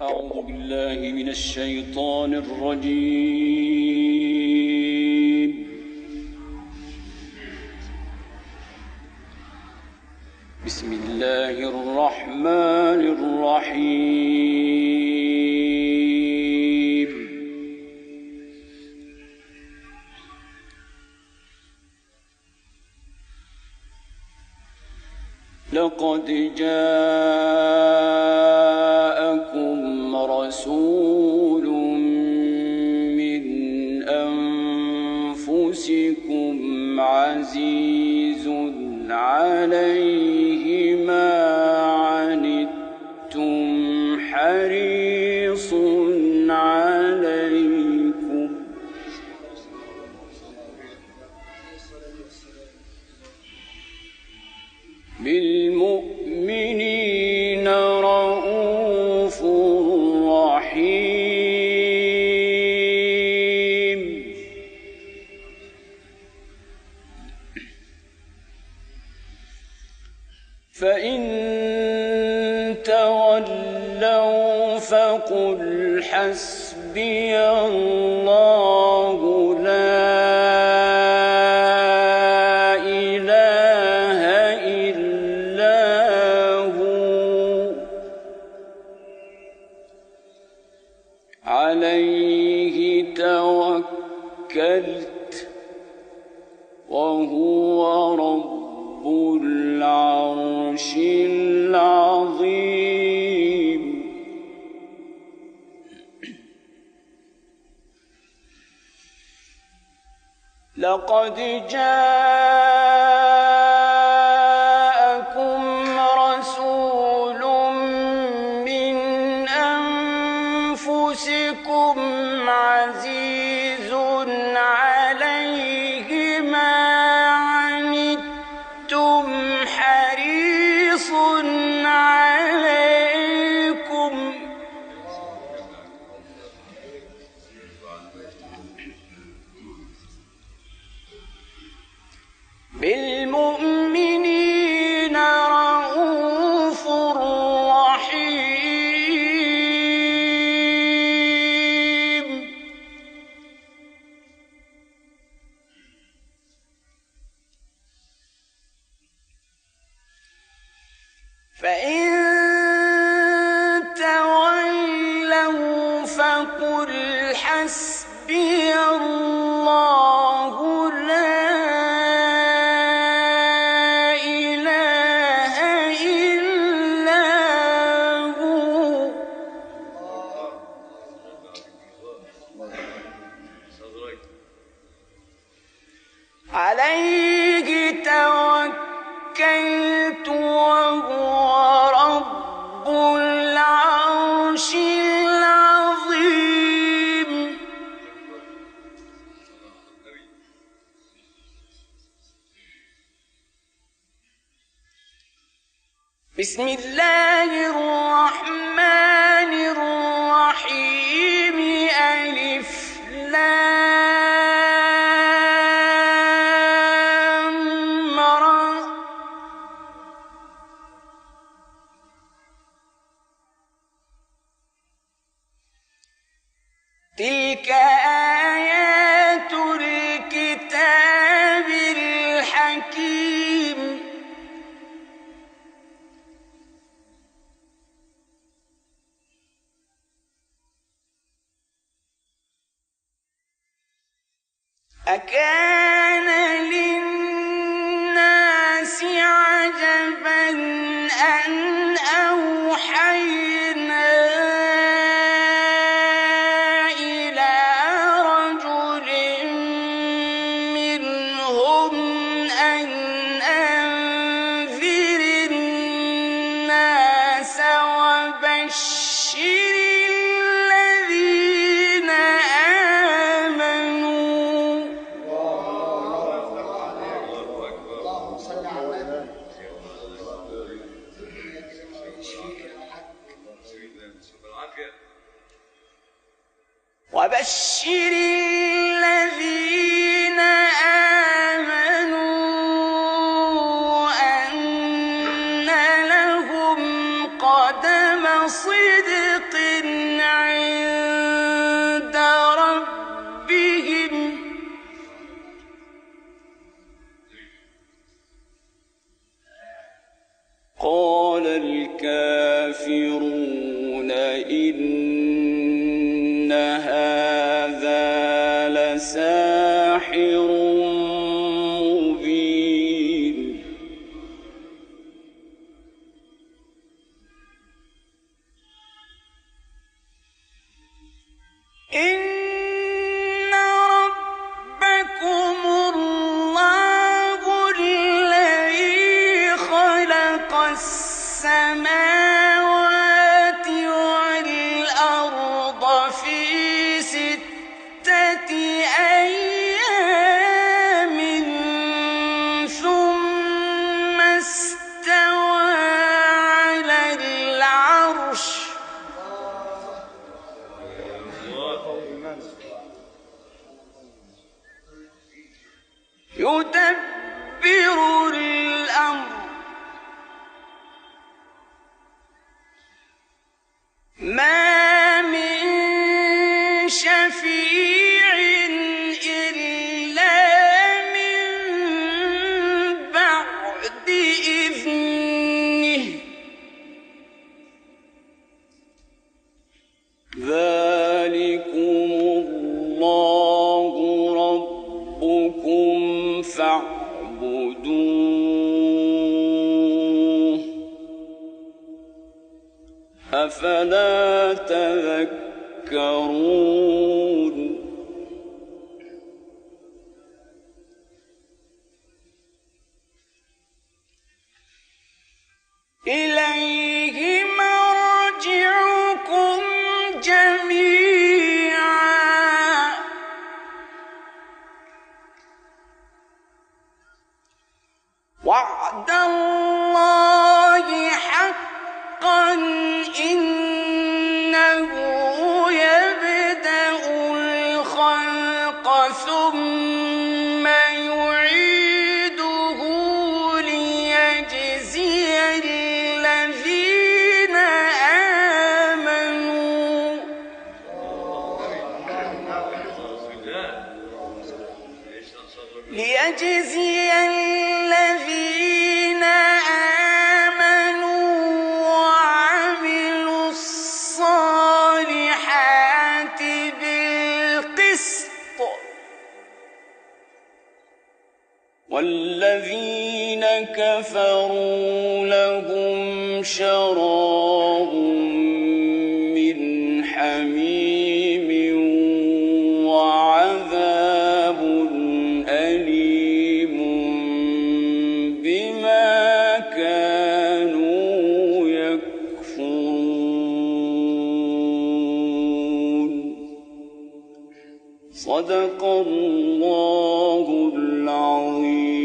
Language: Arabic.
أعوذ بالله من الشيطان الرجيم. بسم الله الرحمن الرحيم. لقد جاءكم رسول من أنفسكم عزيز عليه ما عنتم حريص عليكم بالمؤمنين رؤوف رحيم. فإن تولوا فقل حسبي الله لا إله إلا هو عليه توكلت وهو رب العرش العظيم. لقد جاءكم رسول من أنفسكم عزيز عليه ما عنتم حريص عليكم بالمؤمنين رؤوف رحيم. فإن تولوا فقل حسبي الله لا إله إلا هو عليه توكلت وهو رب العرش العظيم. بسم الله الرحمن الرحيم. ألف لام را تلك آيات الكتاب الحكيم. أكان للناس عجبا أن أوحينا إلى رجل منهم أن أنذر الناس وبشر الذين آمنوا وبشر الذين آمنوا أن لهم قدم صدق قال الكافرون إن هذا لساحر مبين إن ربكم الله الذي خلق السماوات والأرض في 6 أيام ثم استوى على العرش يدبر الأمر ما من شفيع إلا من بعد إذنه ذلكم الله ربكم فاعبدوه أفلا تذكرون إليه مرجعكم جميعا وعد الله حقا إنه يبدأ الخلق ثم يعيده ليجزي الذين آمنوا وعملوا الصالحات بالقسط والذين كفروا لهم شراب من حميم وعذاب أليم بما كانوا يكفرون صدق الله العظيم.